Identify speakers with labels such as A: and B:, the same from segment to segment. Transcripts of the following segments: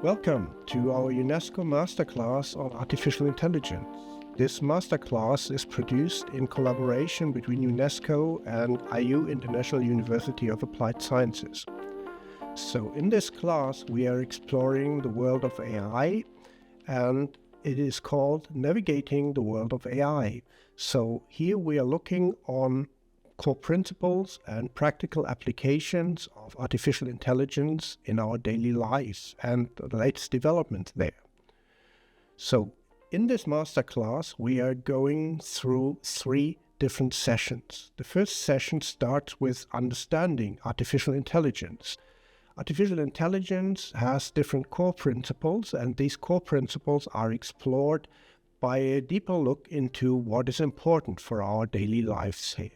A: Welcome to our UNESCO Masterclass on Artificial Intelligence. This masterclass is produced in collaboration between UNESCO and IU International University of Applied Sciences. So in this class we are exploring the world of AI, and it is called Navigating the World of AI. So here we are looking on core principles and practical applications of artificial intelligence in our daily lives and the latest developments there. So in this masterclass, we are going through 3 different sessions. The first session starts with understanding artificial intelligence. Artificial intelligence has different core principles, and these core principles are explored by a deeper look into what is important for our daily lives here.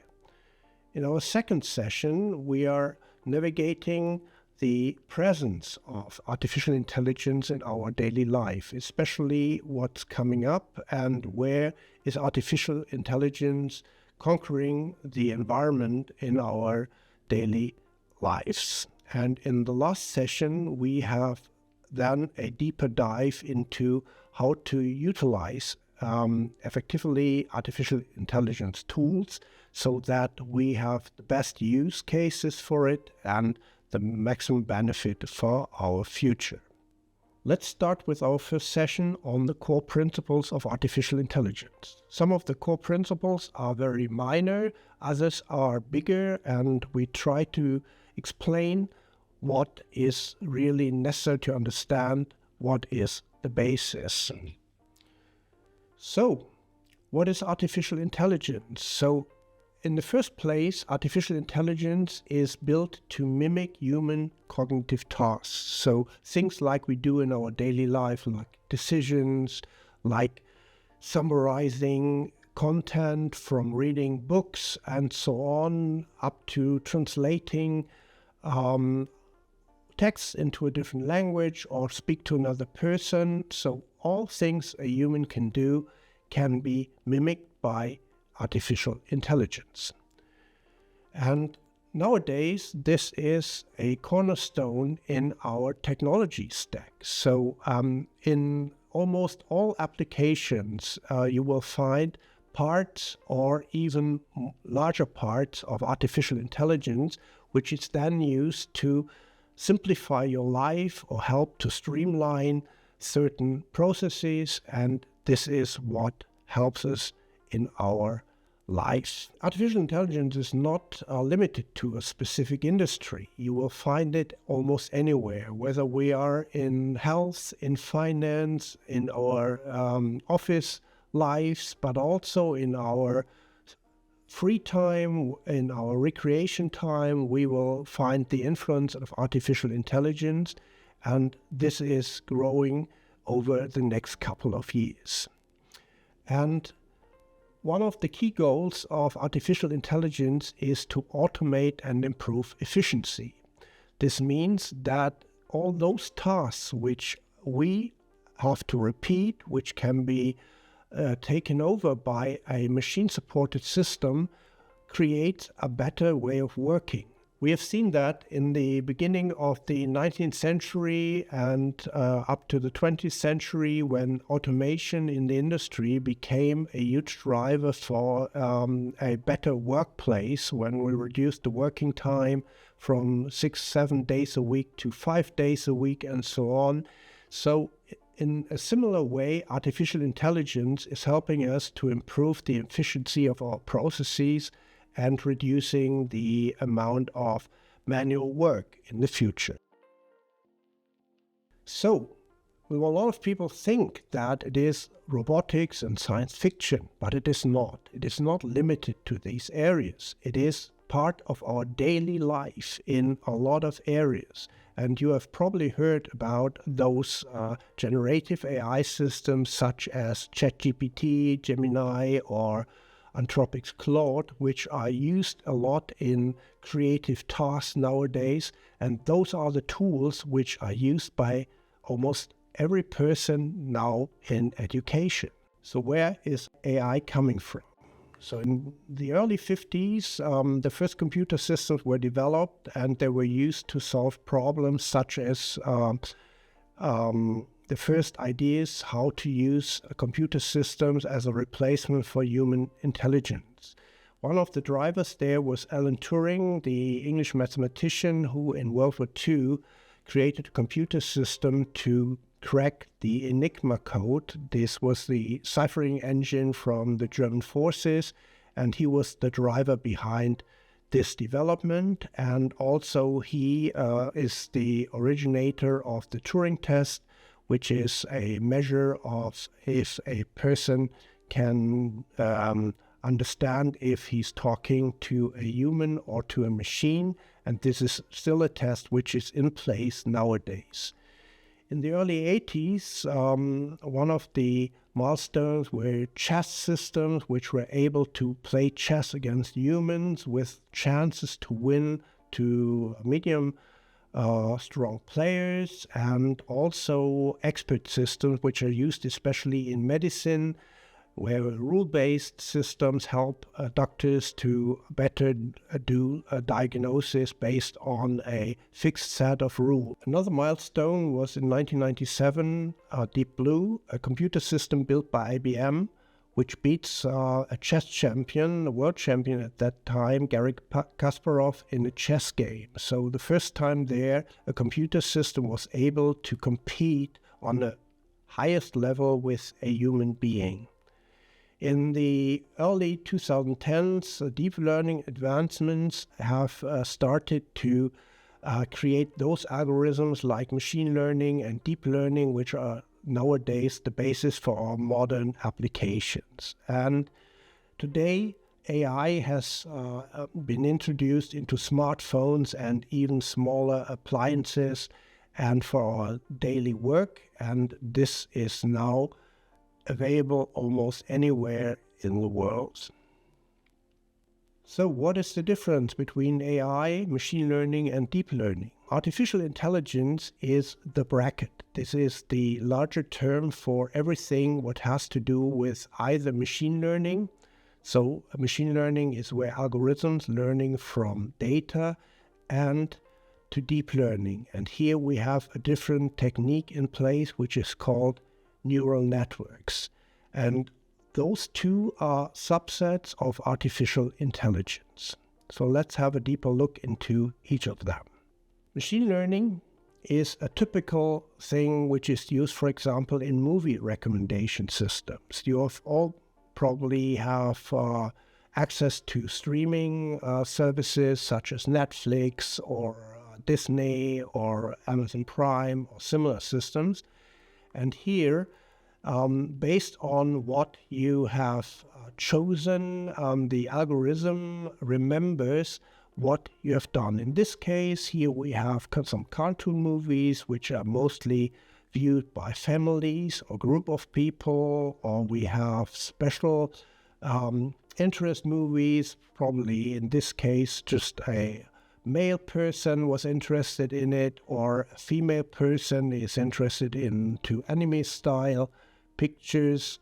A: In our second session, we are navigating the presence of artificial intelligence in our daily life, especially what's coming up and where is artificial intelligence conquering the environment in our daily lives. And in the last session, we have then a deeper dive into how to utilize effectively artificial intelligence tools so that we have the best use cases for it and the maximum benefit for our future. Let's start with our first session on the core principles of artificial intelligence. Some of the core principles are very minor, others are bigger, and we try to explain what is really necessary to understand what is the basis. So, what is artificial intelligence? So, in the first place, artificial intelligence is built to mimic human cognitive tasks. So, things like we do in our daily life, like decisions, like summarizing content from reading books and so on, up to translating text into a different language or speak to another person. So all things a human can do can be mimicked by artificial intelligence. And nowadays, this is a cornerstone in our technology stack. So in almost all applications, you will find parts or even larger parts of artificial intelligence, which is then used to simplify your life or help to streamline certain processes, and this is what helps us in our lives. Artificial intelligence is not limited to a specific industry. You will find it almost anywhere, whether we are in health, in finance, in our office lives, but also in our free time, in our recreation time, we will find the influence of artificial intelligence, and this is growing over the next couple of years. And one of the key goals of artificial intelligence is to automate and improve efficiency. This means that all those tasks which we have to repeat, which can be taken over by a machine-supported system, creates a better way of working. We have seen that in the beginning of the 19th century and up to the 20th century, when automation in the industry became a huge driver for a better workplace, when we reduced the working time from 6-7 days a week to 5 days a week and so on. So in a similar way, artificial intelligence is helping us to improve the efficiency of our processes and reducing the amount of manual work in the future. So, a lot of people think that it is robotics and science fiction, but it is not. It is not limited to these areas. It is part of our daily life in a lot of areas. And you have probably heard about those generative AI systems such as ChatGPT, Gemini, or Anthropic's Claude, which are used a lot in creative tasks nowadays. And those are the tools which are used by almost every person now in education. So where is AI coming from? So in the early 50s, the first computer systems were developed, and they were used to solve problems such as the first ideas how to use computer systems as a replacement for human intelligence. One of the drivers there was Alan Turing, the English mathematician who in World War II created a computer system to crack the Enigma code. This was the ciphering engine from the German forces, and he was the driver behind this development. And also he is the originator of the Turing test, which is a measure of if a person can understand if he's talking to a human or to a machine, and this is still a test which is in place nowadays. In the early 80s, one of the milestones were chess systems which were able to play chess against humans with chances to win to medium strong players, and also expert systems which are used especially in medicine, where rule-based systems help doctors to better do a diagnosis based on a fixed set of rules. Another milestone was in 1997, Deep Blue, a computer system built by IBM, which beats a chess champion, a world champion at that time, Garry Kasparov, in a chess game. So the first time there, a computer system was able to compete on the highest level with a human being. In the early 2010s, deep learning advancements have started to create those algorithms like machine learning and deep learning, which are nowadays the basis for our modern applications. And today, AI has been introduced into smartphones and even smaller appliances and for our daily work, and this is now available almost anywhere in the world. So what is the difference between AI, machine learning, and deep learning? Artificial intelligence is the bracket. This is the larger term for everything what has to do with either machine learning. So machine learning is where algorithms learning from data, and to deep learning. And here we have a different technique in place, which is called neural networks. And those two are subsets of artificial intelligence. So let's have a deeper look into each of them. Machine learning is a typical thing which is used, for example, in movie recommendation systems. You all probably have access to streaming services such as Netflix or Disney or Amazon Prime or similar systems. And here, based on what you have chosen, the algorithm remembers what you have done. In this case, here we have some cartoon movies which are mostly viewed by families or group of people, or we have special interest movies, probably in this case just a male person was interested in it, or a female person is interested into anime style pictures,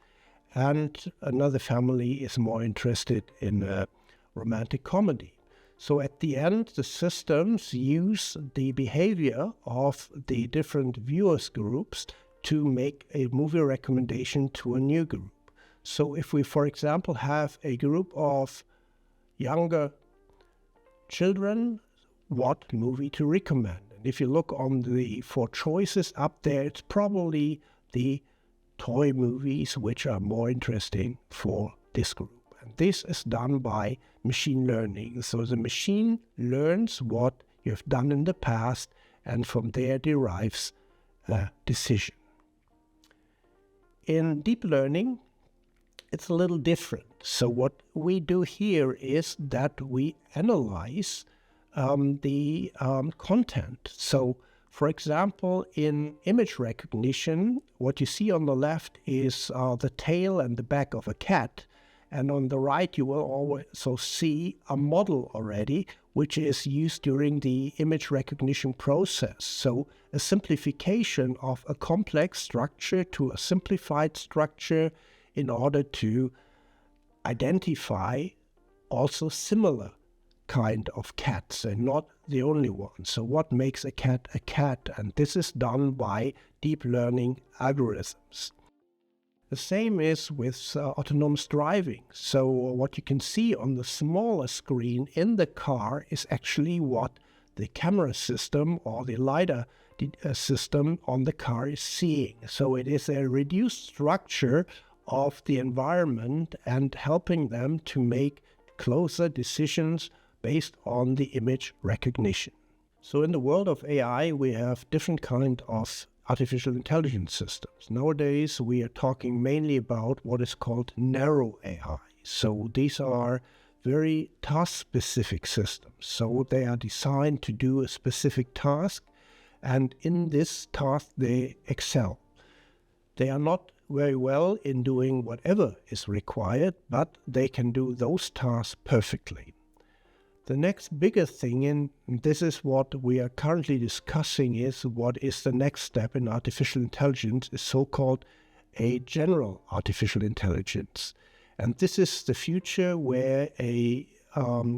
A: and another family is more interested in a romantic comedy. So at the end, the systems use the behavior of the different viewers groups to make a movie recommendation to a new group. So if we, for example, have a group of younger children, what movie to recommend? And if you look on the 4 choices up there, it's probably the toy movies which are more interesting for this group. And this is done by machine learning. So the machine learns what you have done in the past, and from there derives a decision. In deep learning, it's a little different. So what we do here is that we analyze the content. So, for example, in image recognition, what you see on the left is the tail and the back of a cat. And on the right, you will also see a model already, which is used during the image recognition process. So a simplification of a complex structure to a simplified structure in order to identify also similar kind of cats and not the only one. So what makes a cat a cat? And this is done by deep learning algorithms. The same is with autonomous driving. So what you can see on the smaller screen in the car is actually what the camera system or the LiDAR system on the car is seeing. So it is a reduced structure of the environment and helping them to make closer decisions based on the image recognition. So in the world of AI, we have different kind of artificial intelligence systems. Nowadays, we are talking mainly about what is called narrow AI. So these are very task-specific systems. So they are designed to do a specific task, and in this task, they excel. They are not very well in doing whatever is required, but they can do those tasks perfectly. The next bigger thing, and this is what we are currently discussing, is what is the next step in artificial intelligence, is so-called a general artificial intelligence. And this is the future where a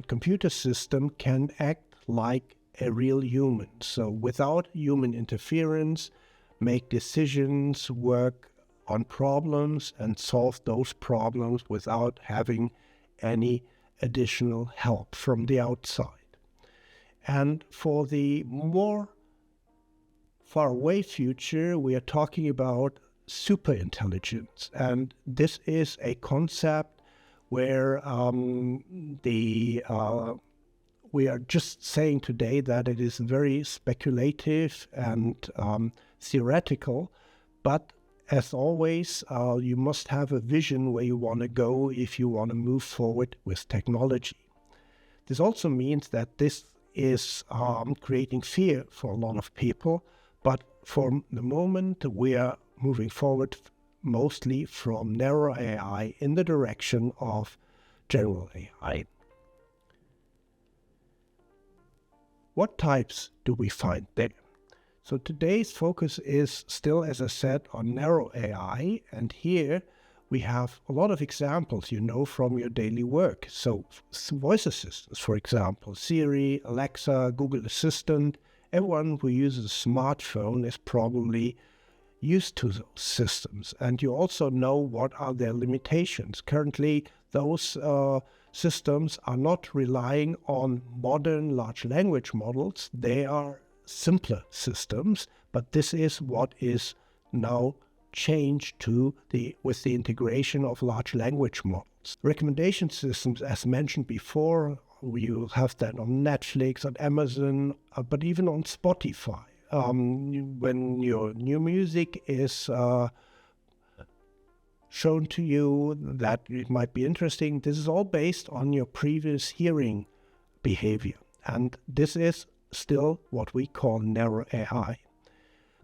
A: computer system can act like a real human. So without human interference, make decisions, work on problems, and solve those problems without having any additional help from the outside. And for the more far-away future, we are talking about superintelligence. And this is a concept where we are just saying today that it is very speculative and theoretical, but as always, you must have a vision where you want to go if you want to move forward with technology. This also means that this is creating fear for a lot of people, but for the moment we are moving forward mostly from narrow AI in the direction of general AI. What types do we find there? So today's focus is still, as I said, on narrow AI, and here we have a lot of examples you know from your daily work. So voice assistants, for example, Siri, Alexa, Google Assistant. Everyone who uses a smartphone is probably used to those systems, and you also know what are their limitations. Currently, those systems are not relying on modern large language models. They are simpler systems, but this is what is now changed with the integration of large language models. Recommendation systems, as mentioned before, you have that on Netflix, on Amazon, but even on Spotify. When your new music is shown to you that it might be interesting, this is all based on your previous hearing behavior. And this is still what we call narrow AI.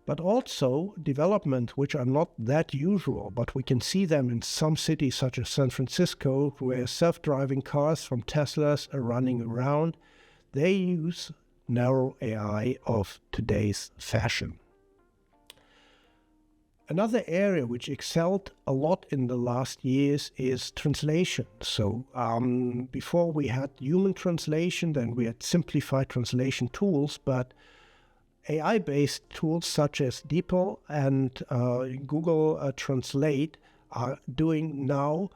A: But also development which are not that usual, but we can see them in some cities such as San Francisco, where self-driving cars from Teslas are running around. They use narrow AI of today's fashion. Another area which excelled a lot in the last years is translation. So before we had human translation, then we had simplified translation tools, but AI-based tools such as deepen and Google Translate are doing now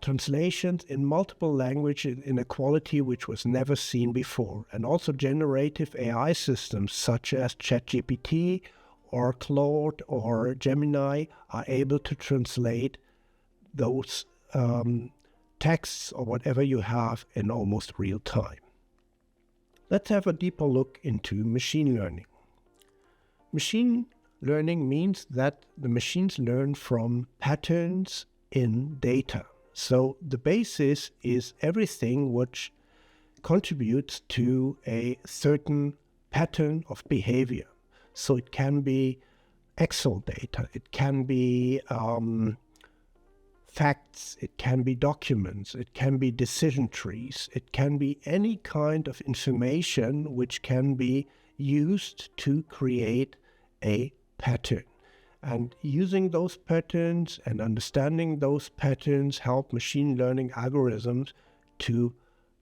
A: translations in multiple languages in a quality which was never seen before. And also generative AI systems such as ChatGPT or Claude or Gemini are able to translate those texts or whatever you have in almost real time. Let's have a deeper look into machine learning. Machine learning means that the machines learn from patterns in data. So the basis is everything which contributes to a certain pattern of behavior. So it can be Excel data, it can be facts, it can be documents, it can be decision trees, it can be any kind of information which can be used to create a pattern. And using those patterns and understanding those patterns help machine learning algorithms to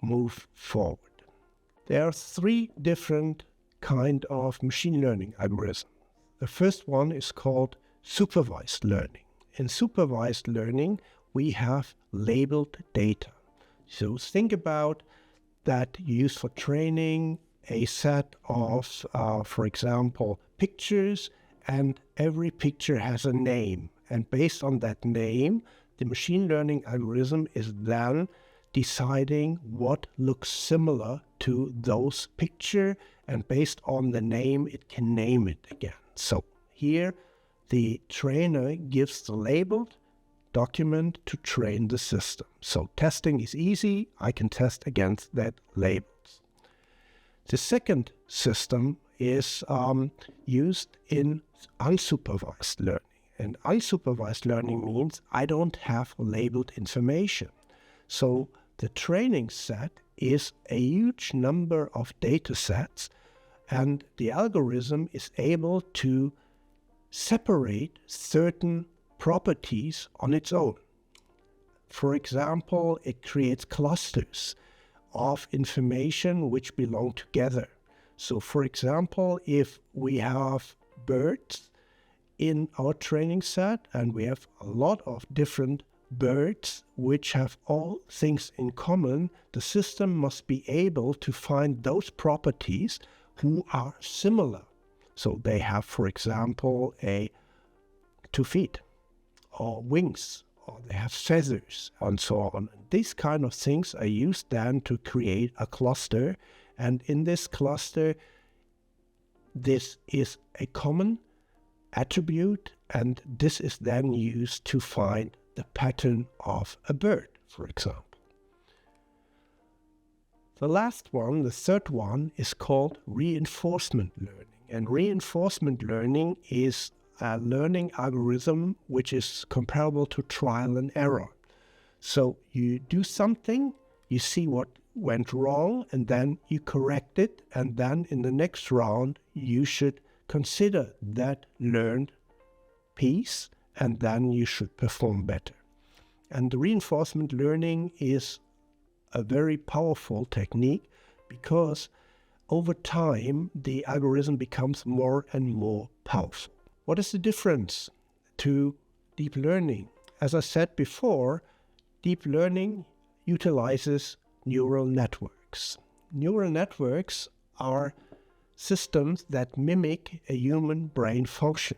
A: move forward. There are three different kind of machine learning algorithms. The first one is called supervised learning. In supervised learning, we have labeled data. So think about that you use for training a set of, for example, pictures, and every picture has a name. And based on that name, the machine learning algorithm is then deciding what looks similar to those pictures, and based on the name, it can name it again. So here, the trainer gives the labeled document to train the system. So testing is easy. I can test against that labels. The second system is used in unsupervised learning. And unsupervised learning means I don't have labeled information. So the training set is a huge number of data sets, and the algorithm is able to separate certain properties on its own. For example, it creates clusters of information which belong together. So for example, if we have birds in our training set and we have a lot of different birds which have all things in common, the system must be able to find those properties who are similar. So they have, for example, 2 feet or wings, or they have feathers and so on. These kind of things are used then to create a cluster, and in this cluster this is a common attribute, and this is then used to find the pattern of a bird, for example. The last one, the third one, is called reinforcement learning. And reinforcement learning is a learning algorithm which is comparable to trial and error. So you do something, you see what went wrong, and then you correct it, and then in the next round you should consider that learned piece, and then you should perform better. And the reinforcement learning is a very powerful technique because over time the algorithm becomes more and more powerful. What is the difference to deep learning? As I said before, deep learning utilizes neural networks. Neural networks are systems that mimic a human brain function.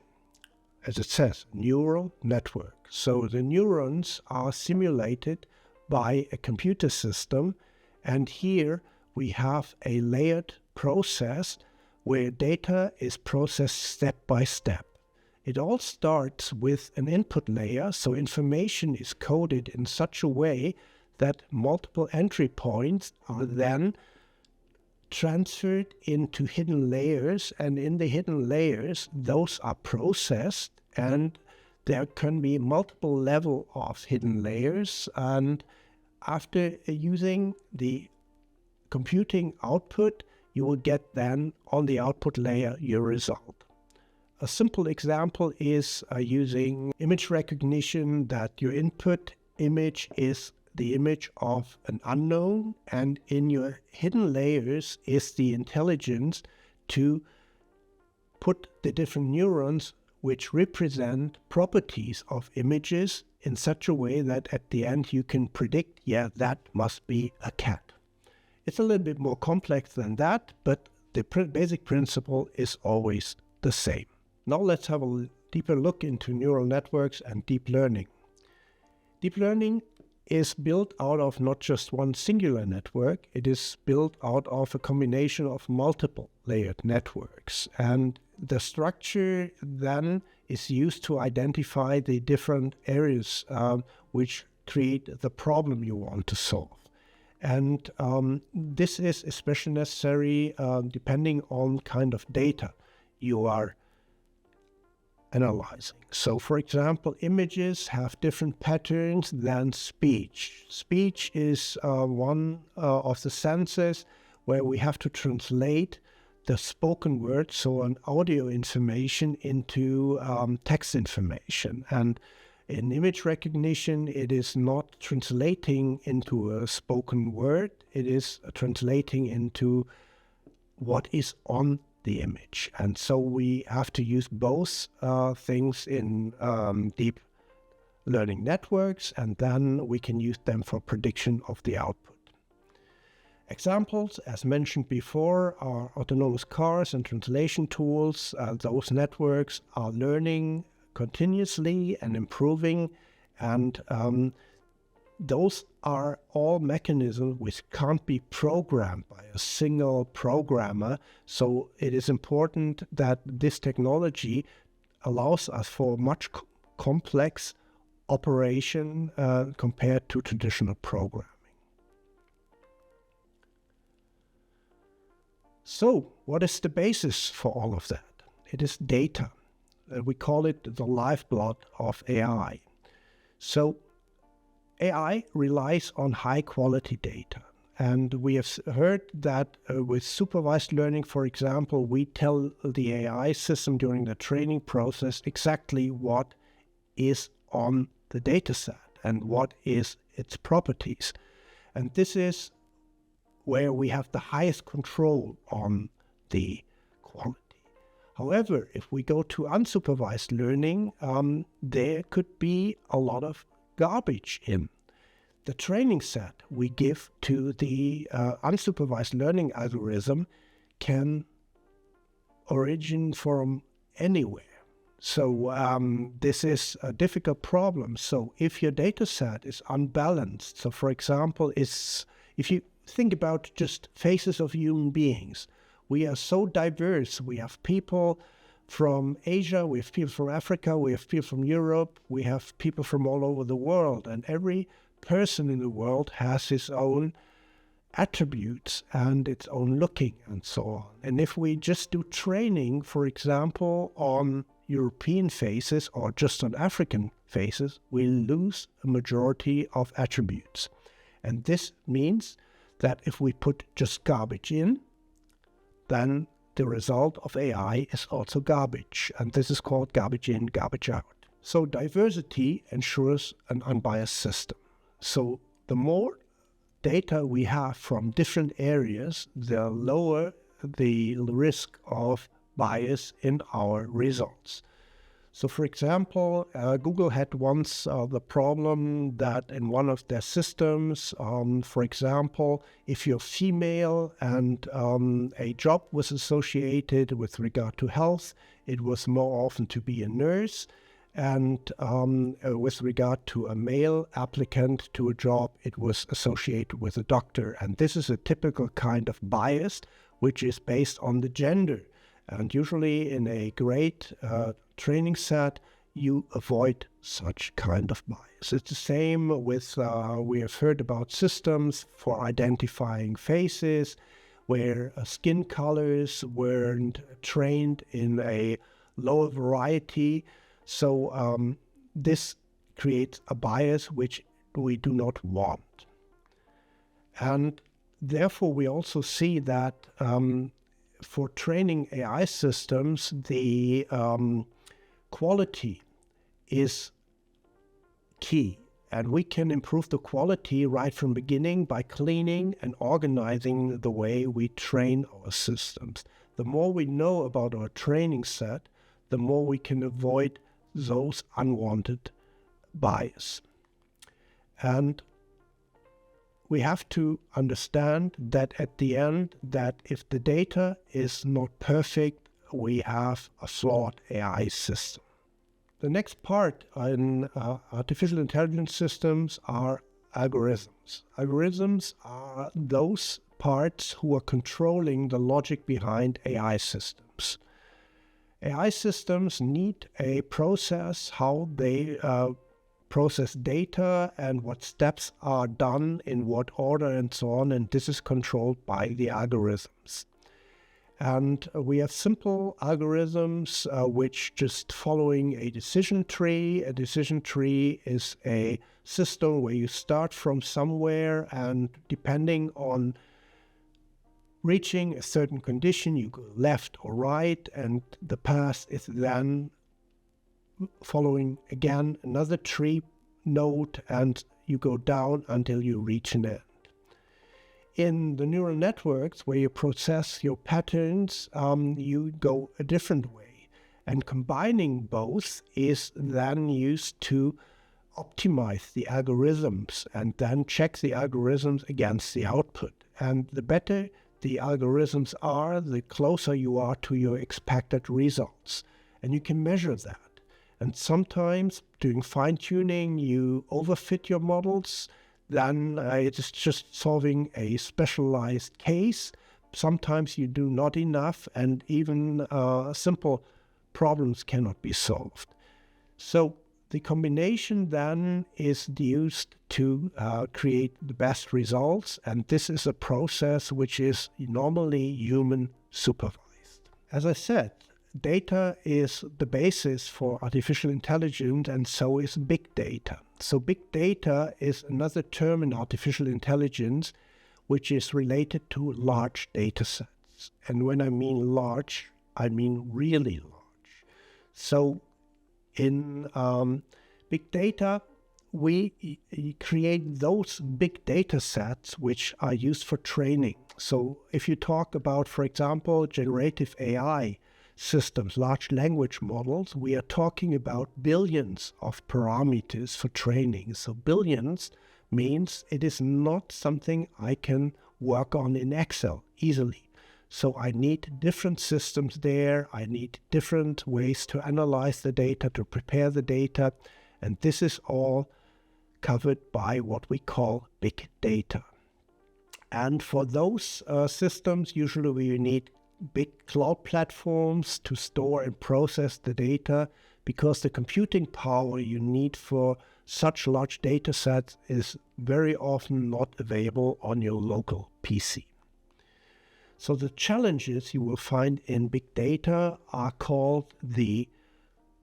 A: As it says, neural network. So the neurons are simulated by a computer system, and here we have a layered process where data is processed step by step. It all starts with an input layer, so information is coded in such a way that multiple entry points are then transferred into hidden layers, and in the hidden layers those are processed, and there can be multiple levels of hidden layers, and after using the computing output you will get then on the output layer your result. A simple example is using image recognition, that your input image is the image of an unknown, and in your hidden layers is the intelligence to put the different neurons which represent properties of images in such a way that at the end you can predict, yeah, that must be a cat. It's a little bit more complex than that, but the basic principle is always the same. Now let's have a deeper look into neural networks and deep learning. Deep learning is built out of not just one singular network, it is built out of a combination of multiple layered networks. And the structure then is used to identify the different areas which create the problem you want to solve. And this is especially necessary depending on kind of data you are analyzing. So for example, images have different patterns than speech. Speech is one of the senses where we have to translate the spoken word, so an audio information, into text information. And in image recognition, it is not translating into a spoken word, it is translating into what is on the image. And so we have to use both things in deep learning networks, and then we can use them for prediction of the output. Examples, as mentioned before, are autonomous cars and translation tools. Those networks are learning continuously and improving, and those are all mechanisms which can't be programmed by a single programmer. So it is important that this technology allows us for much complex operation compared to traditional programming. So what is the basis for all of that? It is data. We call it the lifeblood of AI. So AI relies on high quality data. And we have heard that with supervised learning, for example, we tell the AI system during the training process exactly what is on the data set and what is its properties. And this is where we have the highest control on the quality. However, if we go to unsupervised learning, there could be a lot of garbage in. The training set we give to the unsupervised learning algorithm can origin from anywhere. So this is a difficult problem. So if your data set is unbalanced, so for example, if you think about just faces of human beings, we are so diverse. We have people from Asia, we have people from Africa, we have people from Europe, we have people from all over the world, and every person in the world has his own attributes and its own looking and so on. And if we just do training, for example, on European faces or just on African faces, we lose a majority of attributes. And this means that if we put just garbage in, then the result of AI is also garbage. And this is called garbage in, garbage out. So diversity ensures an unbiased system. So the more data we have from different areas, the lower the risk of bias in our results. So for example, Google had once the problem that in one of their systems, for example, if you're female and a job was associated with regard to health, it was more often to be a nurse. And with regard to a male applicant to a job, it was associated with a doctor. And this is a typical kind of bias, which is based on the gender. And usually in a great training set, you avoid such kind of bias. It's the same with, we have heard about systems for identifying faces, where skin colors weren't trained in a lower variety. So this creates a bias which we do not want. And therefore, we also see that for training AI systems, the quality is key. And we can improve the quality right from the beginning by cleaning and organizing the way we train our systems. The more we know about our training set, the more we can avoid those unwanted bias. And we have to understand that at the end, that if the data is not perfect, we have a flawed AI system. The next part in artificial intelligence systems are algorithms. Algorithms are those parts who are controlling the logic behind AI systems. AI systems need a process, how they process data and what steps are done in what order and so on, and this is controlled by the algorithms. And we have simple algorithms which just following a decision tree. A decision tree is a system where you start from somewhere, and depending on reaching a certain condition, you go left or right, and the path is then following again another tree node, and you go down until you reach an end. in the neural networks where you process your patterns, you go a different way. And combining both is then used to optimize the algorithms and then check the algorithms against the output. And the better the algorithms are, the closer you are to your expected results. And you can measure that. And sometimes doing fine-tuning, you overfit your models, then it is just solving a specialized case. Sometimes you do not enough, and even simple problems cannot be solved. So the combination then is used to create the best results, and this is a process which is normally human supervised. As I said, data is the basis for artificial intelligence, and so is big data. So big data is another term in artificial intelligence which is related to large data sets. And when I mean large, I mean really large. So in big data, we create those big data sets which are used for training. So if you talk about, for example, generative AI systems, large language models, we are talking about billions of parameters for training. So billions means it is not something I can work on in Excel easily. So I need different systems there. I need different ways to analyze the data, to prepare the data. And this is all covered by what we call big data. And for those systems, usually we need big cloud platforms to store and process the data, because the computing power you need for such large data sets is very often not available on your local PC. So the challenges you will find in big data are called the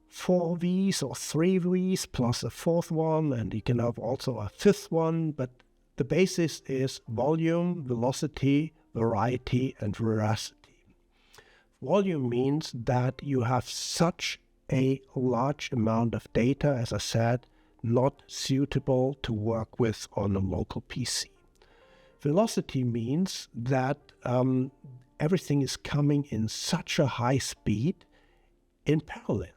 A: 4 V's or 3 V's plus a fourth one, and you can have also a fifth one, but the basis is volume, velocity, variety, and veracity. Volume means that you have such a large amount of data, as I said, not suitable to work with on a local PC. Velocity means that everything is coming in such a high speed in parallel.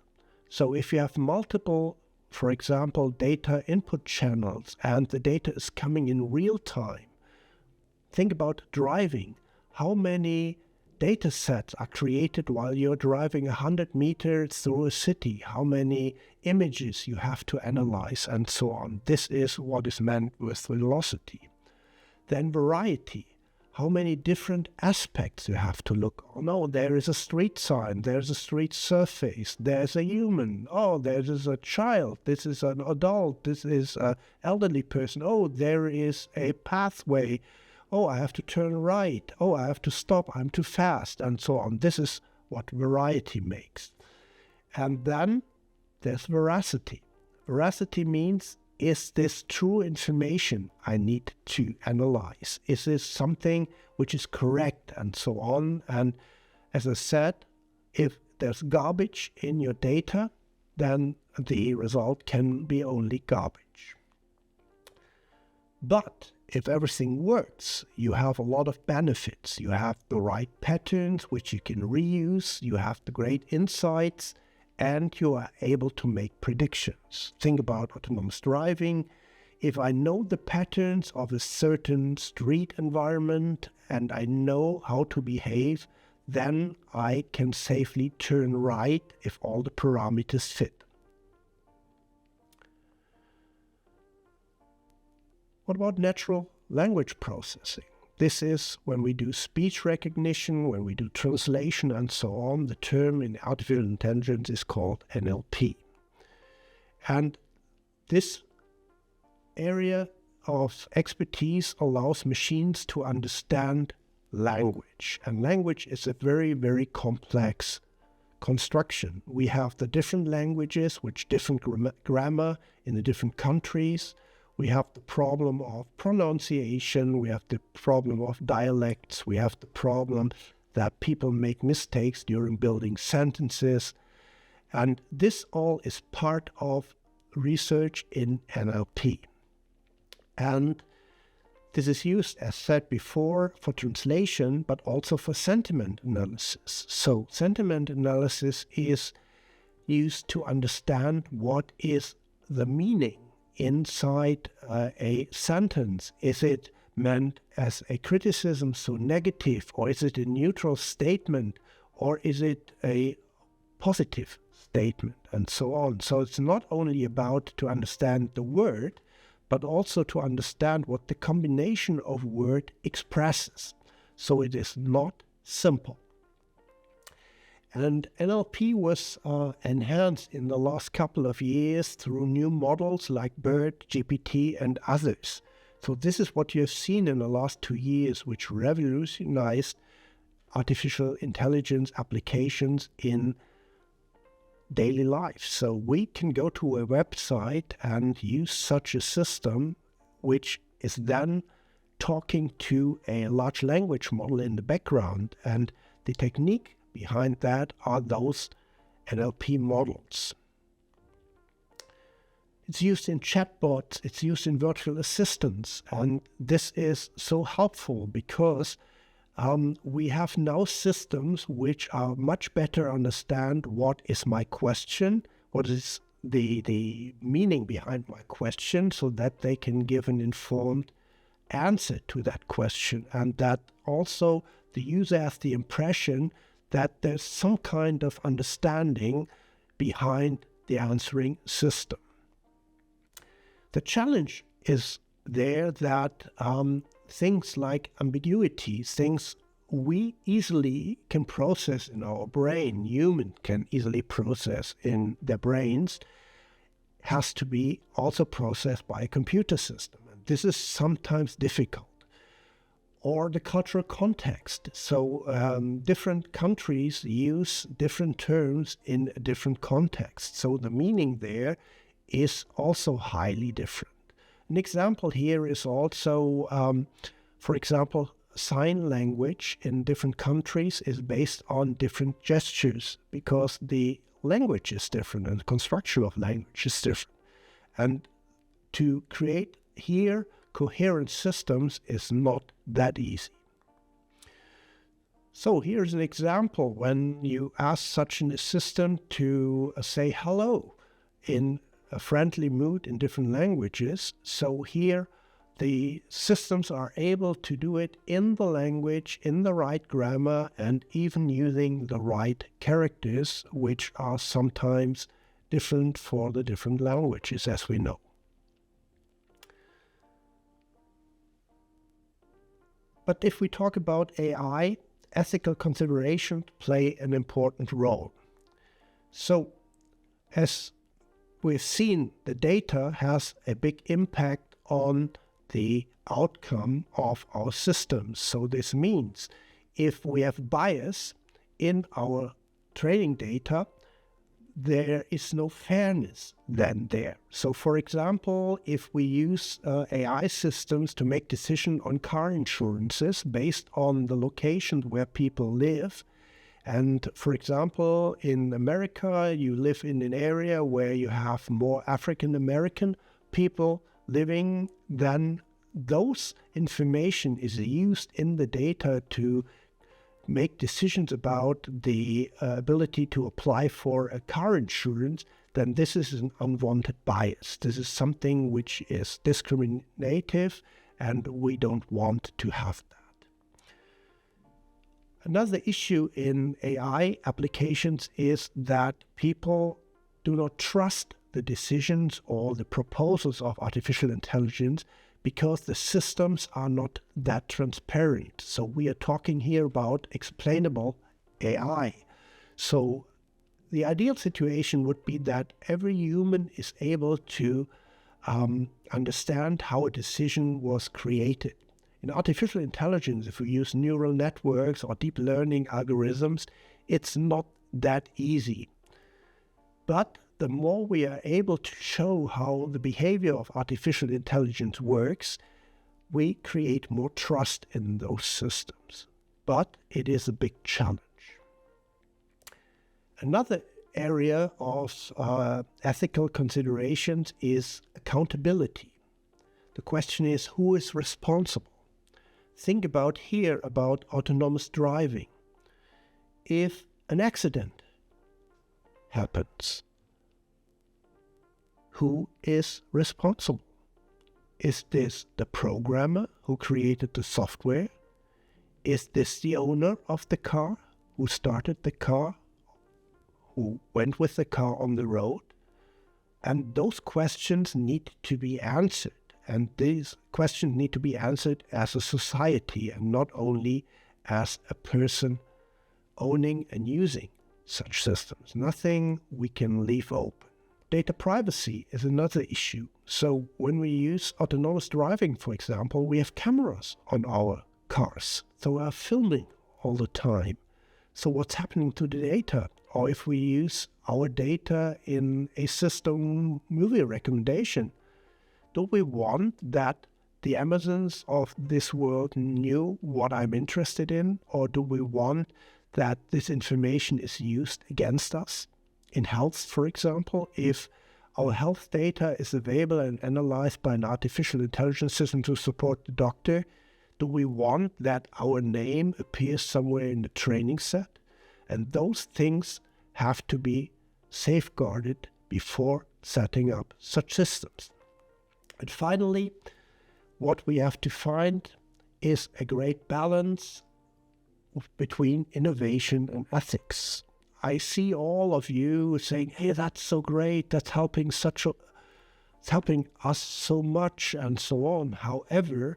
A: So if you have multiple, for example, data input channels and the data is coming in real time, think about driving. How many data sets are created while you're driving 100 meters through a city? How many images you have to analyze and so on? This is what is meant with velocity. Then variety. How many different aspects you have to look on? Oh, there is a street sign, there's a street surface, there's a human, oh, there is a child, this is an adult, this is an elderly person, oh, there is a pathway, oh, I have to turn right, oh, I have to stop, I'm too fast, and so on. This is what variety makes. And then there's veracity. Veracity means, is this true information I need to analyze? Is this something which is correct, and so on? And as I said, if there's garbage in your data, then the result can be only garbage. But if everything works, you have a lot of benefits. You have the right patterns which you can reuse, you have the great insights, and you are able to make predictions. Think about autonomous driving. If I know the patterns of a certain street environment and I know how to behave, then I can safely turn right if all the parameters fit. What about natural language processing? This is when we do speech recognition, when we do translation and so on. The term in artificial intelligence is called NLP. And this area of expertise allows machines to understand language. And language is a very, very complex construction. We have the different languages with different grammar in the different countries. We have the problem of pronunciation, we have the problem of dialects, we have the problem that people make mistakes during building sentences. And this all is part of research in NLP. And This is used, as said before, for translation, but also for sentiment analysis. So sentiment analysis is used to understand what is the meaning inside a sentence. Is it meant as a criticism, so negative, or is it a neutral statement, or is it a positive statement, and so on. So it's not only about to understand the word, but also to understand what the combination of word expresses. So it is not simple. And NLP was enhanced in the last couple of years through new models like BERT, GPT, and others. So this is what you have seen in the last 2 years, which revolutionized artificial intelligence applications in daily life. So we can go to a website and use such a system, which is then talking to a large language model in the background. And the technique behind that are those NLP models. It's used in chatbots, it's used in virtual assistants, and this is so helpful because we have now systems which are much better understand what is my question, what is the meaning behind my question, so that they can give an informed answer to that question, and that also the user has the impression that there's some kind of understanding behind the answering system. The challenge is there that things like ambiguity, things we easily can process in our brain, human can easily process in their brains, has to be also processed by a computer system. And this is sometimes difficult. Or the cultural context. So different countries use different terms in a different context. So the meaning there is also highly different. An example here is also, for example, sign language in different countries is based on different gestures because the language is different and the construction of language is different. And to create here coherent systems is not that easy. So here's an example when you ask such an assistant to say hello in a friendly mood in different languages. So here the systems are able to do it in the language, in the right grammar, and even using the right characters, which are sometimes different for the different languages, as we know. But if we talk about AI, ethical considerations play an important role. So, as we've seen, the data has a big impact on the outcome of our systems. So this means if we have bias in our training data, there is no fairness then there. So for example, if we use AI systems to make decisions on car insurances based on the location where people live, and for example, in America, you live in an area where you have more African American people living, then those information is used in the data to make decisions about the ability to apply for a car insurance, then this is an unwanted bias. This is something which is discriminative, and we don't want to have that. Another issue in AI applications is that people do not trust the decisions or the proposals of artificial intelligence because the systems are not that transparent. So we are talking here about explainable AI. So the ideal situation would be that every human is able to understand how a decision was created. In artificial intelligence, if we use neural networks or deep learning algorithms, it's not that easy. But the more we are able to show how the behavior of artificial intelligence works, we create more trust in those systems. But it is a big challenge. Another area of ethical considerations is accountability. The question is, who is responsible? Think about here about autonomous driving. If an accident happens, who is responsible? Is this the programmer who created the software? Is this the owner of the car who started the car, who went with the car on the road? And those questions need to be answered. And these questions need to be answered as a society and not only as a person owning and using such systems. Nothing we can leave open. Data privacy is another issue. So when we use autonomous driving, for example, we have cameras on our cars. So we are filming all the time. So what's happening to the data? Or if we use our data in a system movie recommendation, do we want that the Amazons of this world knew what I'm interested in? Or do we want that this information is used against us? In health, for example, if our health data is available and analyzed by an artificial intelligence system to support the doctor, do we want that our name appears somewhere in the training set? And those things have to be safeguarded before setting up such systems. And finally, what we have to find is a great balance between innovation and ethics. I see all of you saying, hey, that's so great, that's helping it's helping us so much and so on. However,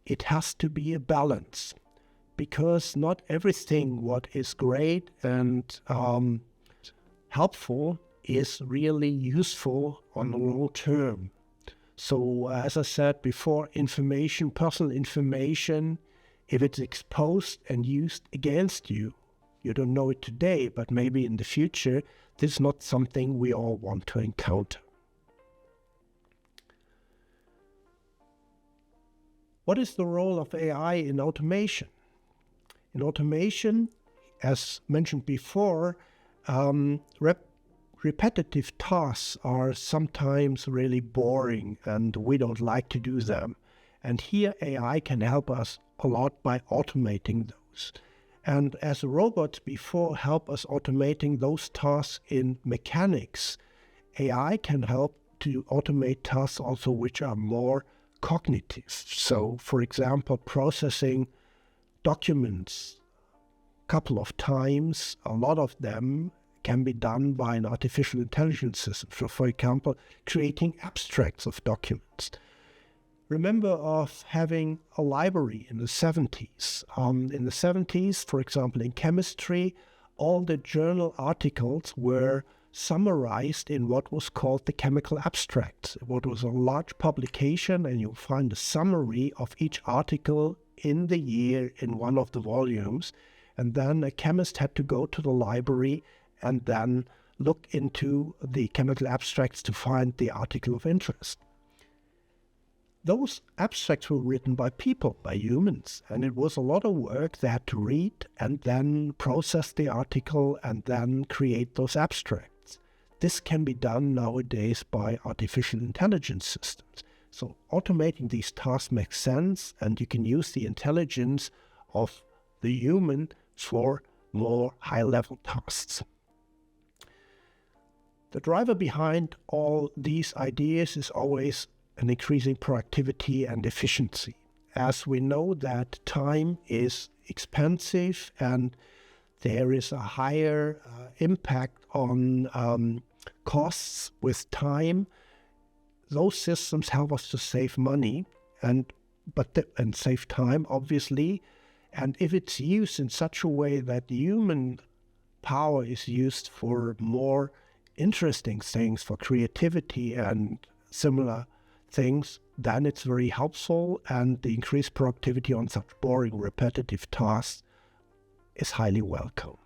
A: it has to be a balance, because not everything what is great and helpful is really useful on the long term. So as I said before, personal information, if it's exposed and used against you, you don't know it today, but maybe in the future, this is not something we all want to encounter. What is the role of AI in automation? In automation, as mentioned before, repetitive tasks are sometimes really boring and we don't like to do them. And here AI can help us a lot by automating those. And as robots before help us automating those tasks in mechanics, AI can help to automate tasks also which are more cognitive. So, for example, processing documents a couple of times, a lot of them can be done by an artificial intelligence system. So, for example, creating abstracts of documents. Remember of having a library in the 70s. In the 70s, for example, in chemistry, all the journal articles were summarized in what was called the chemical abstracts. It was a large publication, and you'll find a summary of each article in the year in one of the volumes. And then a chemist had to go to the library and then look into the chemical abstracts to find the article of interest. Those abstracts were written by people, by humans, and it was a lot of work. They had to read and then process the article and then create those abstracts. This can be done nowadays by artificial intelligence systems. So automating these tasks makes sense, and you can use the intelligence of the human for more high-level tasks. The driver behind all these ideas is always an increasing productivity and efficiency. As we know that time is expensive and there is a higher impact on costs with time, those systems help us to save money and save time, obviously. And if it's used in such a way that human power is used for more interesting things, for creativity and similar things, then it's very helpful, and the increased productivity on such boring, repetitive tasks is highly welcome.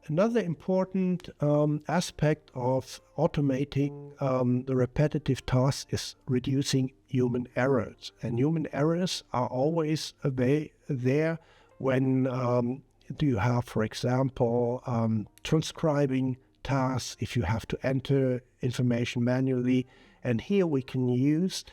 A: Another important aspect of automating the repetitive tasks is reducing human errors. And human errors are always there when you have, for example, transcribing tasks, if you have to enter information manually. And here we can use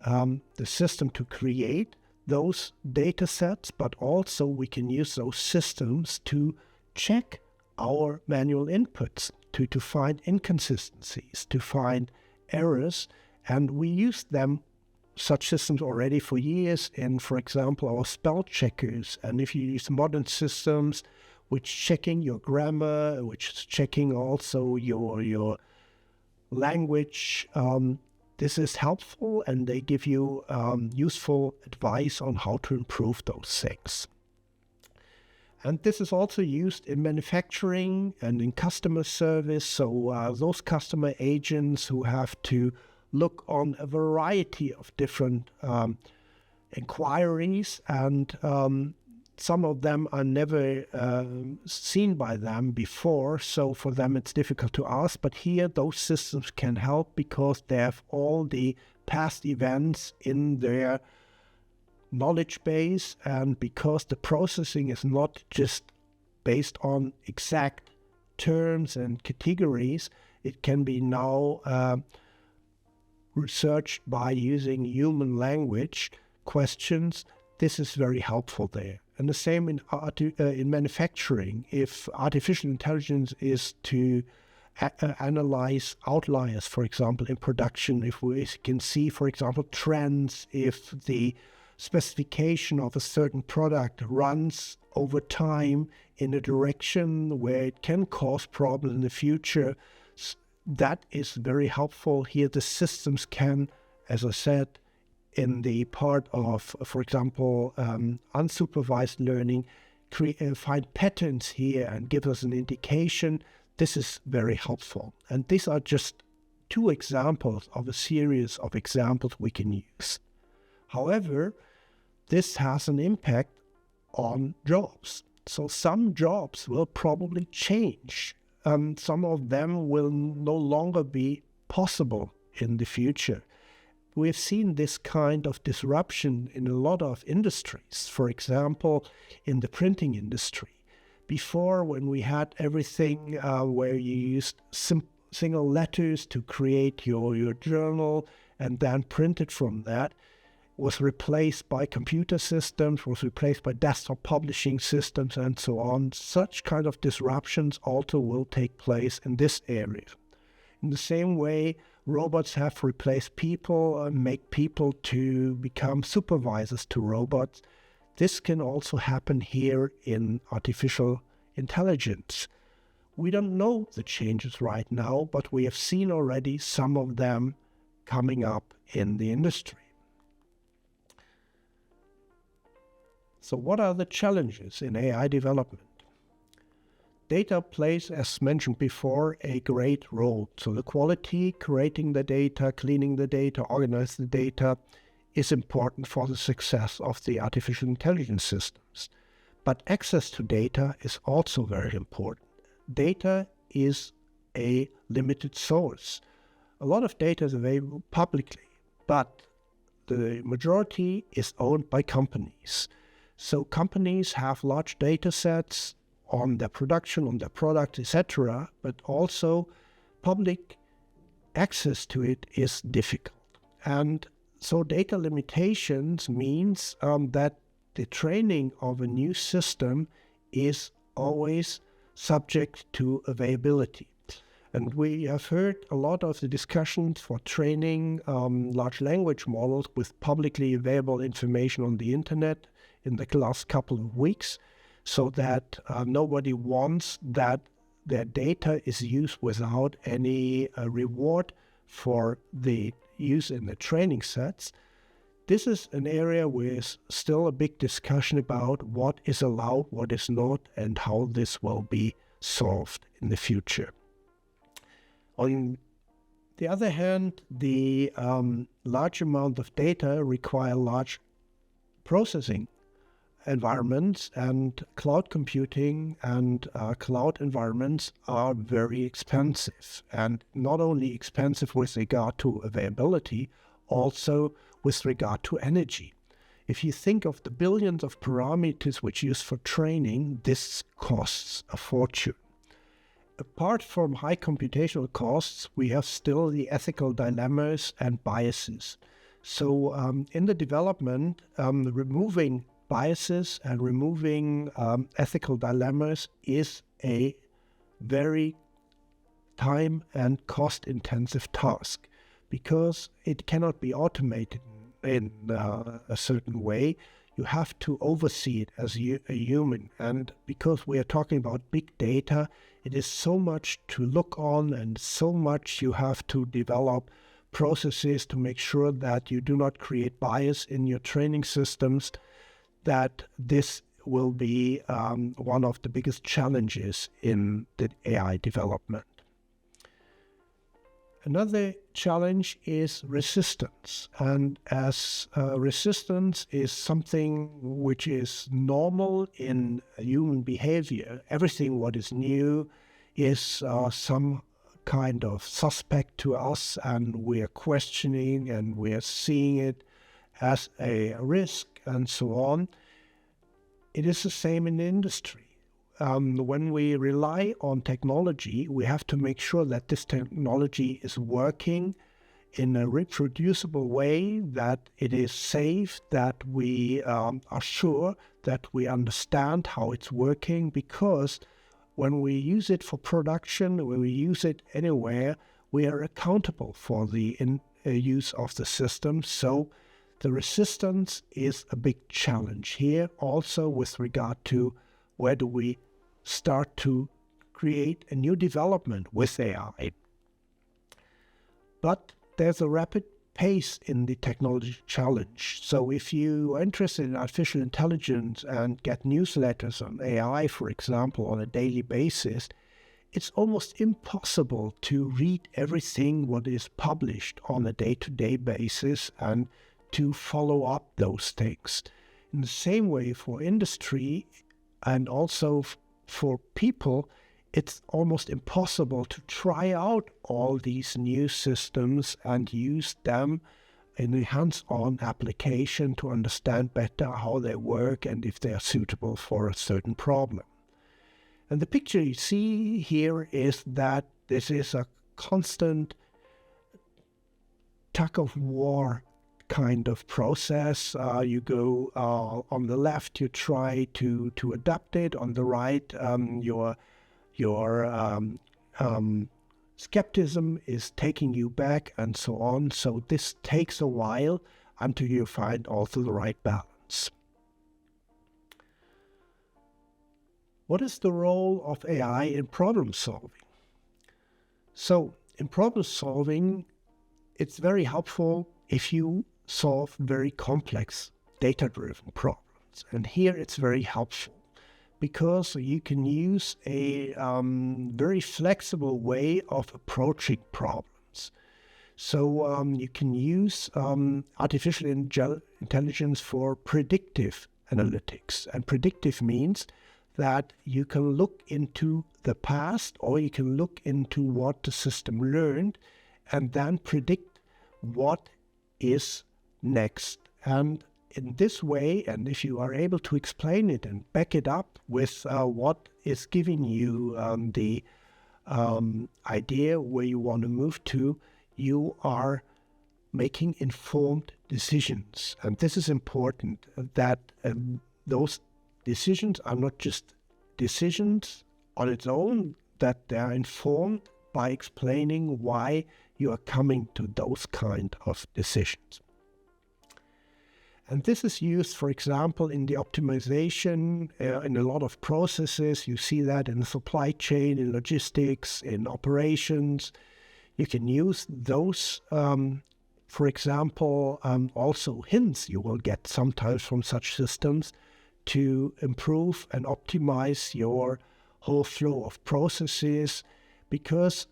A: the system to create those data sets, but also we can use those systems to check our manual inputs, to find inconsistencies, to find errors, and we use them, such systems already for years in, for example, our spell checkers. And if you use modern systems which checking your grammar, which is checking also your language, this is helpful, and they give you useful advice on how to improve those things. And this is also used in manufacturing and in customer service. So those customer agents who have to look on a variety of different inquiries, and some of them are never seen by them before, so for them it's difficult to ask. But here those systems can help because they have all the past events in their knowledge base, and because the processing is not just based on exact terms and categories, it can be now researched by using human language questions. This is very helpful there. And the same in manufacturing. If artificial intelligence is to analyze outliers, for example, in production, if we can see, for example, trends, if the specification of a certain product runs over time in a direction where it can cause problems in the future, that is very helpful. Here the systems can, as I said, in the part of, for example, unsupervised learning, find patterns here and give us an indication. This is very helpful. And these are just two examples of a series of examples we can use. However, this has an impact on jobs. So some jobs will probably change. Some of them will no longer be possible in the future. We've seen this kind of disruption in a lot of industries. For example, in the printing industry. Before, when we had everything where you used single letters to create your journal and then printed from that, was replaced by computer systems, was replaced by desktop publishing systems, and so on. Such kind of disruptions also will take place in this area. In the same way, robots have replaced people and make people to become supervisors to robots. This can also happen here in artificial intelligence. We don't know the changes right now, but we have seen already some of them coming up in the industry. So what are the challenges in AI development? Data plays, as mentioned before, a great role. So the quality, creating the data, cleaning the data, organize the data is important for the success of the artificial intelligence systems. But access to data is also very important. Data is a limited source. A lot of data is available publicly, but the majority is owned by companies. So companies have large data sets on their production, on their product, etc., but also public access to it is difficult. And so data limitations means that the training of a new system is always subject to availability. And we have heard a lot of the discussions for training large language models with publicly available information on the internet in the last couple of weeks, so that nobody wants that their data is used without any reward for the use in the training sets. This is an area where still a big discussion about what is allowed, what is not, and how this will be solved in the future. On the other hand, the large amount of data require large processing environments, and cloud computing and cloud environments are very expensive, and not only expensive with regard to availability, also with regard to energy. If you think of the billions of parameters which are used for training, this costs a fortune. Apart from high computational costs, we have still the ethical dilemmas and biases. So in the development, removing biases and removing ethical dilemmas is a very time and cost-intensive task, because it cannot be automated in a certain way. You have to oversee it as a human. And because we are talking about big data, it is so much to look on and so much you have to develop processes to make sure that you do not create bias in your training systems, that this will be one of the biggest challenges in the AI development. Another challenge is resistance, and as resistance is something which is normal in human behavior, everything what is new is some kind of suspect to us, and we are questioning and we are seeing it as a risk and so on. It is the same in the industry. When we rely on technology, we have to make sure that this technology is working in a reproducible way, that it is safe, that we are sure that we understand how it's working, because when we use it for production, when we use it anywhere, we are accountable for the use of the system. So the resistance is a big challenge here, also with regard to where do we start to create a new development with AI. But there's a rapid pace in the technology challenge. So if you are interested in artificial intelligence and get newsletters on AI, for example, on a daily basis, it's almost impossible to read everything what is published on a day-to-day basis and to follow up those things. In the same way, for industry and also for people, it's almost impossible to try out all these new systems and use them in a hands-on application to understand better how they work and if they are suitable for a certain problem. And the picture you see here is that this is a constant tug of war kind of process. You go on the left, you try to adapt it. On the right, your skepticism is taking you back, and so on. So this takes a while until you find also the right balance. What is the role of AI in problem solving? So in problem solving, it's very helpful if you solve very complex data-driven problems. And here it's very helpful because you can use a very flexible way of approaching problems. So you can use artificial intelligence for predictive analytics. And predictive means that you can look into the past, or you can look into what the system learned and then predict what is next. And in this way, and if you are able to explain it and back it up with what is giving you the idea where you want to move to, you are making informed decisions. And this is important, that those decisions are not just decisions on its own, that they are informed by explaining why you are coming to those kind of decisions. And this is used, for example, in the optimization, in a lot of processes. You see that in the supply chain, in logistics, in operations. You can use those, for example, also hints you will get sometimes from such systems to improve and optimize your whole flow of processes, because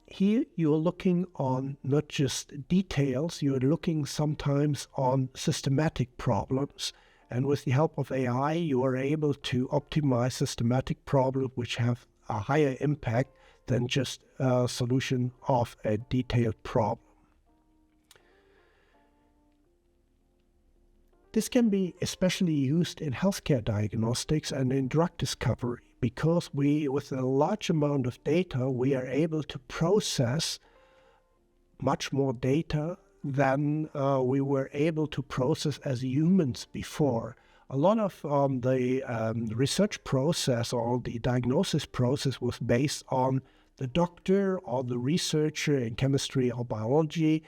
A: here you're looking on not just details, you're looking sometimes on systematic problems. And with the help of AI, you are able to optimize systematic problems which have a higher impact than just a solution of a detailed problem. This can be especially used in healthcare diagnostics and in drug discovery, because with a large amount of data, we are able to process much more data than we were able to process as humans before. A lot of the research process or the diagnosis process was based on the doctor or the researcher in chemistry or biology,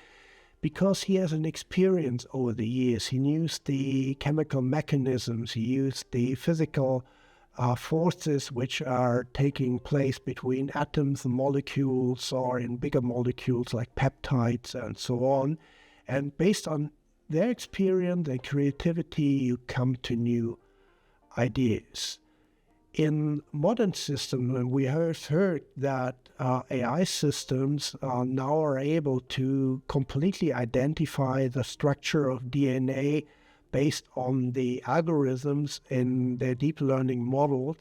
A: because he has an experience over the years. He used the chemical mechanisms, he used the physical forces which are taking place between atoms and molecules, or in bigger molecules like peptides and so on. And based on their experience and creativity, you come to new ideas. In modern systems, we have heard that AI systems now are able to completely identify the structure of DNA based on the algorithms in their deep learning models.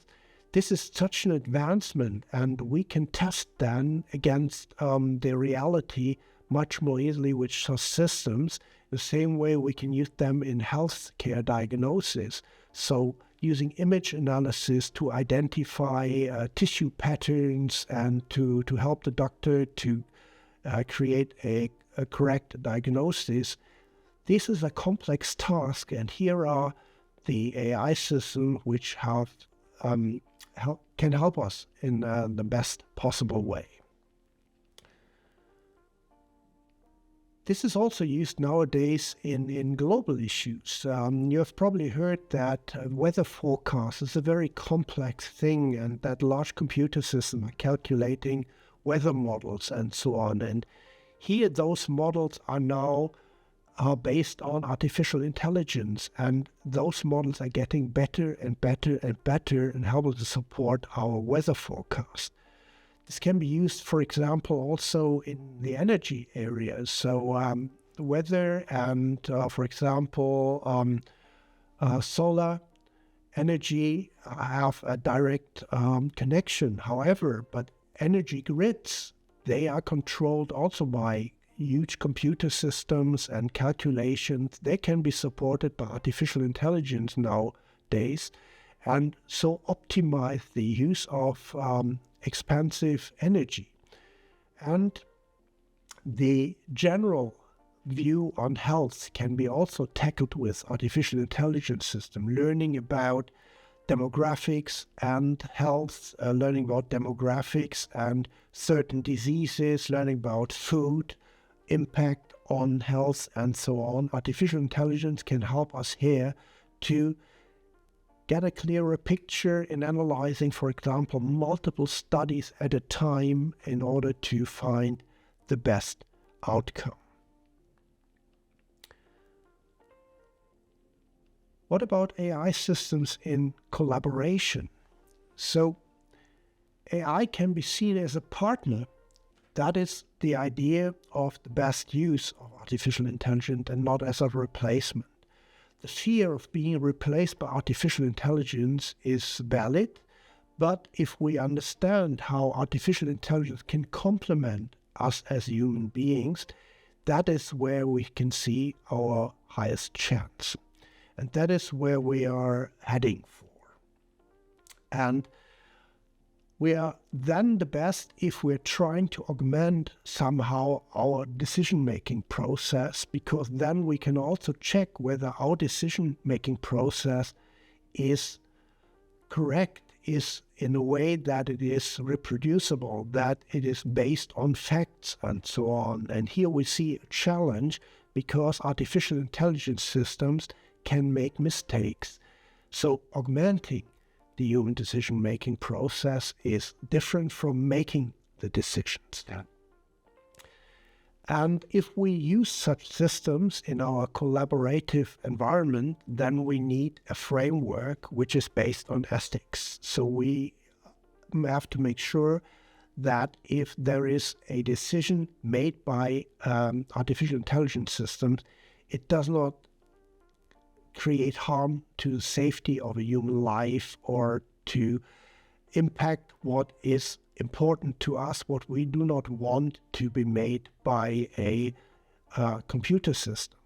A: This is such an advancement, and we can test then against the reality much more easily with such systems, the same way we can use them in healthcare diagnosis. So using image analysis to identify tissue patterns and to help the doctor to create a correct diagnosis. This is a complex task, and here are the AI systems which can help us in the best possible way. This is also used nowadays in global issues. You have probably heard that weather forecast is a very complex thing, and that large computer systems are calculating weather models and so on. And here those models are now based on artificial intelligence, and those models are getting better and better and better and helping to support our weather forecast. This can be used, for example, also in the energy areas. So weather and, for example, solar energy have a direct connection. However, but energy grids, they are controlled also by huge computer systems and calculations. They can be supported by artificial intelligence nowadays, and so optimize the use of expensive energy. And the general view on health can be also tackled with artificial intelligence system, learning about demographics and health, learning about demographics and certain diseases, learning about food, impact on health, and so on. Artificial intelligence can help us here to get a clearer picture in analyzing, for example, multiple studies at a time in order to find the best outcome. What about AI systems in collaboration? So AI can be seen as a partner. That is the idea of the best use of artificial intelligence, and not as a replacement. The fear of being replaced by artificial intelligence is valid, but if we understand how artificial intelligence can complement us as human beings, that is where we can see our highest chance. And that is where we are heading for. And we are then the best if we're trying to augment somehow our decision-making process, because then we can also check whether our decision-making process is correct, is in a way that it is reproducible, that it is based on facts and so on. And here we see a challenge, because artificial intelligence systems can make mistakes. So augmenting the human decision-making process is different from making the decisions. Yeah. And if we use such systems in our collaborative environment, then we need a framework which is based on ethics. So we have to make sure that if there is a decision made by artificial intelligence systems, it does not create harm to the safety of a human life, or to impact what is important to us, what we do not want to be made by a computer system.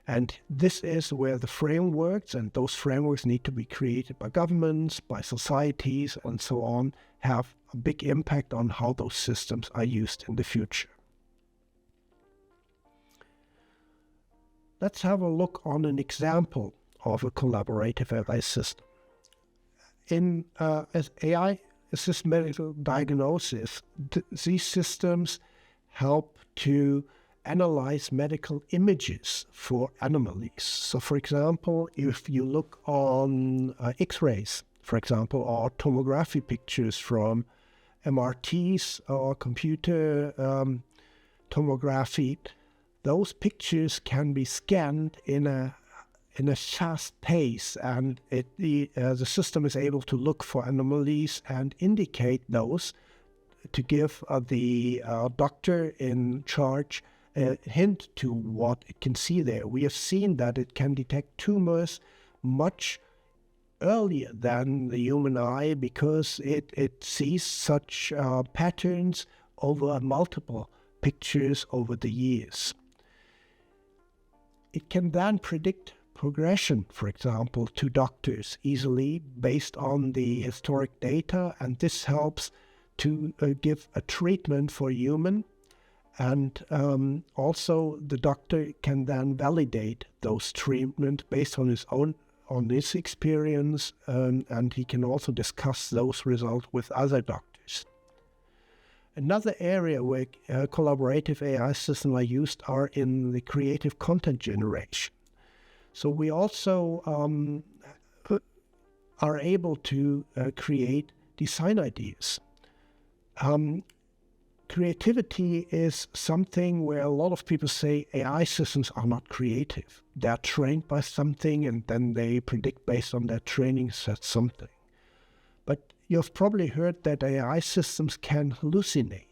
A: And this is where the frameworks, and those frameworks need to be created by governments, by societies, and so on, have a big impact on how those systems are used in the future. let's have a look on an example of a collaborative AI system. In as AI assist medical diagnosis, these systems help to analyze medical images for anomalies. So, for example, if you look on X-rays, for example, or tomography pictures from MRTs or computer tomography, those pictures can be scanned in a fast pace, and the system is able to look for anomalies and indicate those to give the doctor in charge a hint to what it can see there. We have seen that it can detect tumors much earlier than the human eye because it sees such patterns over multiple pictures over the years. It can then predict progression, for example, to doctors easily based on the historic data, and this helps to give a treatment for human, and also the doctor can then validate those treatment based on his experience, and he can also discuss those results with other doctors. Another area where collaborative AI systems are used are in the creative content generation. So we also are able to create design ideas. Creativity is something where a lot of people say AI systems are not creative. They're trained by something and then they predict based on their training set something. But you've probably heard that AI systems can hallucinate.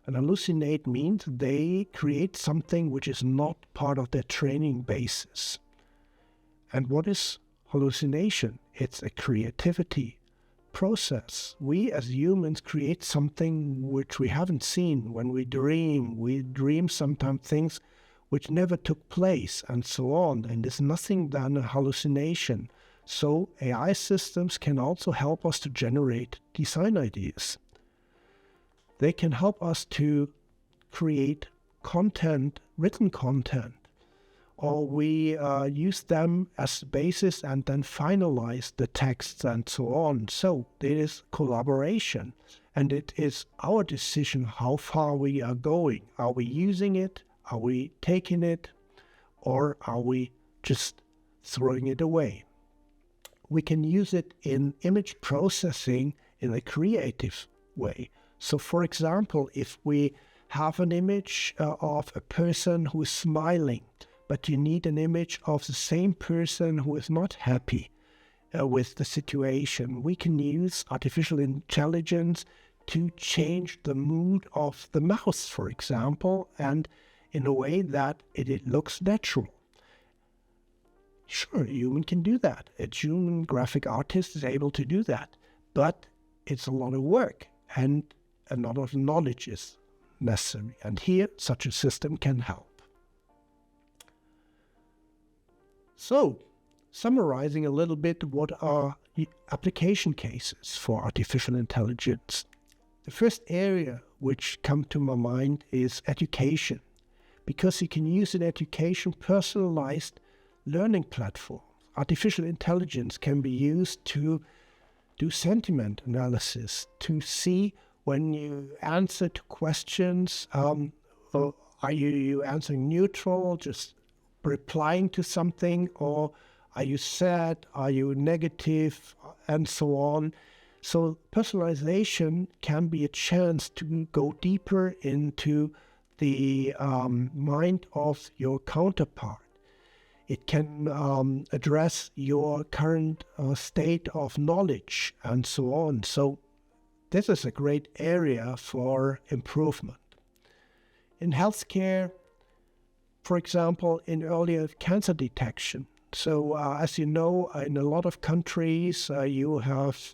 A: And hallucinate means they create something which is not part of their training basis. And what is hallucination? It's a creativity process. We as humans create something which we haven't seen. When we dream sometimes things which never took place and so on. And it's nothing than a hallucination. So AI systems can also help us to generate design ideas. They can help us to create content, written content, or we use them as basis and then finalize the texts and so on. So there is collaboration, and it is our decision how far we are going. Are we using it? Are we taking it? Or are we just throwing it away? We can use it in image processing in a creative way. So, for example, if we have an image of a person who is smiling, but you need an image of the same person who is not happy with the situation, we can use artificial intelligence to change the mood of the mouse, for example, and in a way that it looks natural. Sure, a human can do that. A human graphic artist is able to do that, but it's a lot of work and a lot of knowledge is necessary. And here, such a system can help. So, summarizing a little bit, what are application cases for artificial intelligence? The first area which comes to my mind is education, because you can use in education personalized learning platform. Artificial intelligence can be used to do sentiment analysis, to see when you answer to questions, are you answering neutral, just replying to something, or are you sad, are you negative, and so on. So personalization can be a chance to go deeper into the mind of your counterpart. It can address your current state of knowledge and so on. So this is a great area for improvement. In healthcare, for example, in earlier cancer detection. So as you know, in a lot of countries, you have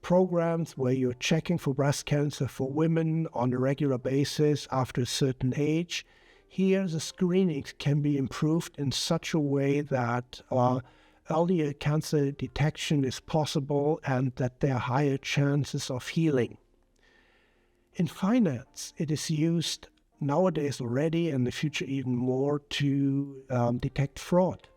A: programs where you're checking for breast cancer for women on a regular basis after a certain age. Here, the screenings can be improved in such a way that earlier cancer detection is possible and that there are higher chances of healing. In finance, it is used nowadays already, and in the future even more, to detect fraud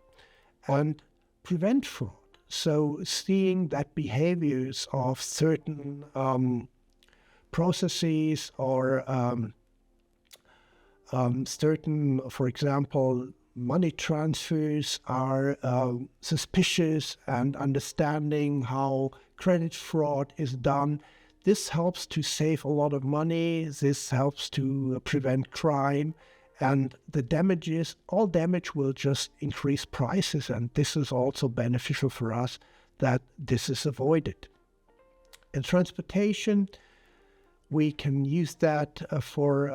A: and prevent fraud. So seeing that behaviors of certain processes or certain, for example, money transfers are suspicious, and understanding how credit fraud is done. This helps to save a lot of money. This helps to prevent crime. And the damages, all damage will just increase prices. And this is also beneficial for us that this is avoided. In transportation, we can use that for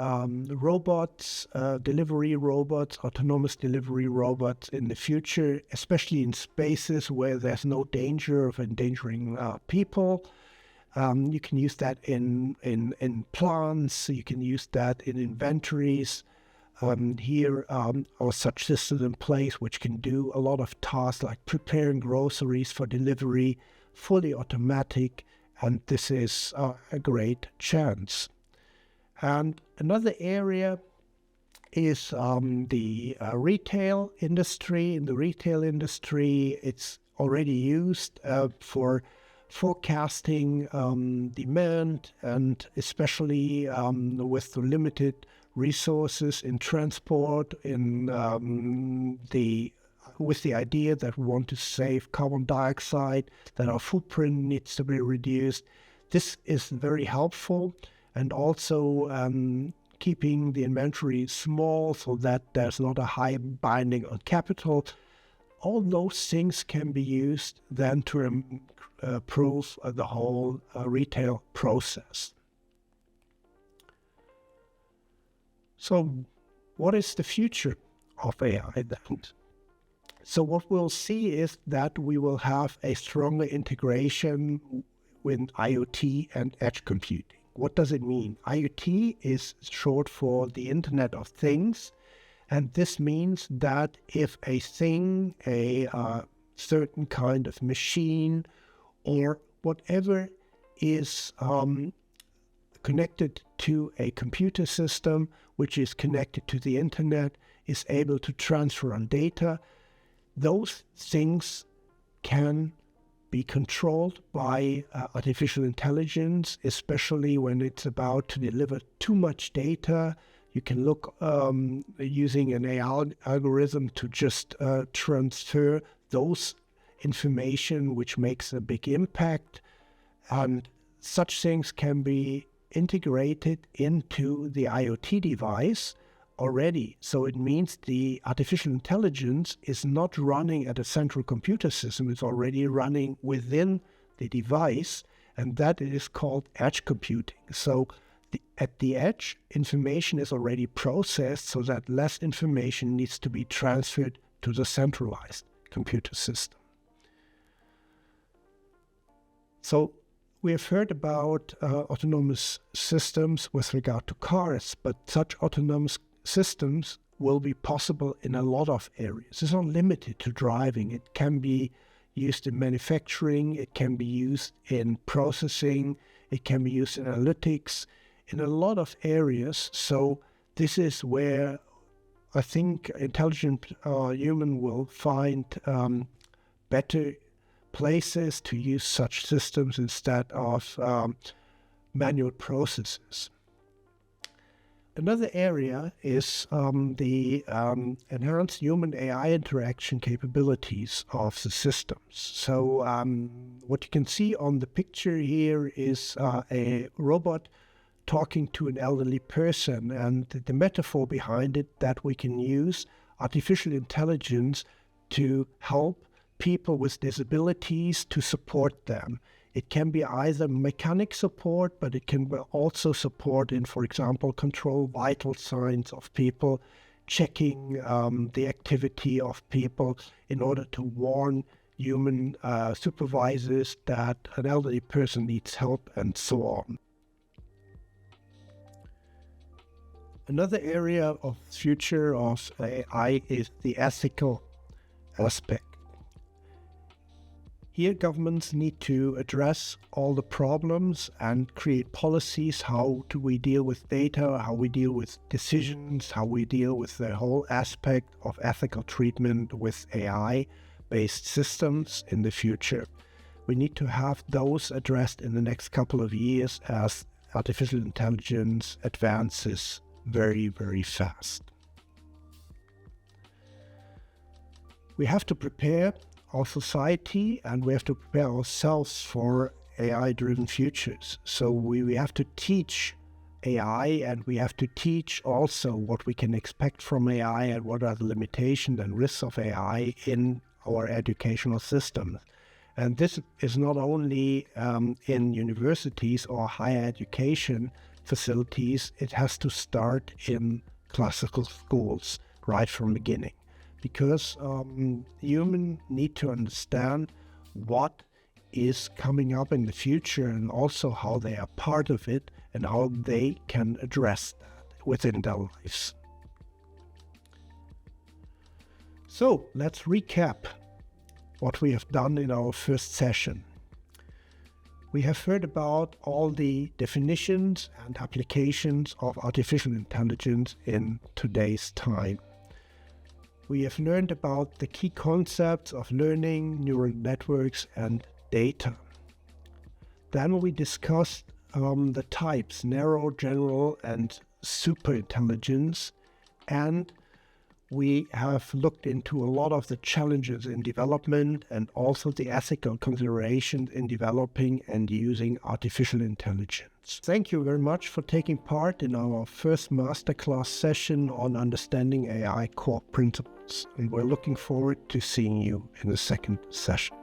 A: robots, delivery robots, autonomous delivery robots in the future, especially in spaces where there's no danger of endangering people. You can use that in plants. You can use that in inventories. Here are such systems in place which can do a lot of tasks like preparing groceries for delivery, fully automatic, and this is a great chance. And another area is the retail industry. In the retail industry, it's already used for forecasting demand, and especially with the limited resources in transport, with the idea that we want to save carbon dioxide, that our footprint needs to be reduced. This is very helpful, and also keeping the inventory small so that there's not a high binding on capital. All those things can be used then to improve the whole retail process. So what is the future of AI then? So what we'll see is that we will have a stronger integration with IoT and edge computing. What does it mean? IoT is short for the Internet of Things, and this means that if a thing, a certain kind of machine, or whatever is connected to a computer system, which is connected to the Internet, is able to transfer on data, those things can be controlled by artificial intelligence, especially when it's about to deliver too much data. You can look using an AI algorithm to just transfer those information which makes a big impact. And such things can be integrated into the IoT device already. So it means the artificial intelligence is not running at a central computer system. It's already running within the device, and that is called edge computing. So at the edge, information is already processed so that less information needs to be transferred to the centralized computer system. So we have heard about autonomous systems with regard to cars, but such autonomous systems will be possible in a lot of areas. It's not limited to driving. It can be used in manufacturing, it can be used in processing, it can be used in analytics, in a lot of areas. So this is where I think intelligent human will find better places to use such systems instead of manual processes. Another area is the enhanced human-AI interaction capabilities of the systems. So what you can see on the picture here is a robot talking to an elderly person, and the metaphor behind it that we can use artificial intelligence to help people with disabilities, to support them. It can be either mechanic support, but it can be also support in, for example, control vital signs of people, checking the activity of people in order to warn human supervisors that an elderly person needs help, and so on. Another area of future of AI is the ethical aspect. Here, governments need to address all the problems and create policies. How do we deal with data, how we deal with decisions, how we deal with the whole aspect of ethical treatment with AI-based systems in the future. We need to have those addressed in the next couple of years as artificial intelligence advances very, very fast. We have to prepare our society and we have to prepare ourselves for AI-driven futures. So we have to teach AI and we have to teach also what we can expect from AI and what are the limitations and risks of AI in our educational system. And this is not only in universities or higher education facilities, it has to start in classical schools right from the beginning. Because humans need to understand what is coming up in the future and also how they are part of it and how they can address that within their lives. So let's recap what we have done in our first session. We have heard about all the definitions and applications of artificial intelligence in today's time. We have learned about the key concepts of learning, neural networks, and data. Then we discussed the types, narrow, general, and super intelligence. And we have looked into a lot of the challenges in development and also the ethical considerations in developing and using artificial intelligence. Thank you very much for taking part in our first masterclass session on understanding AI core principles. And we're looking forward to seeing you in the second session.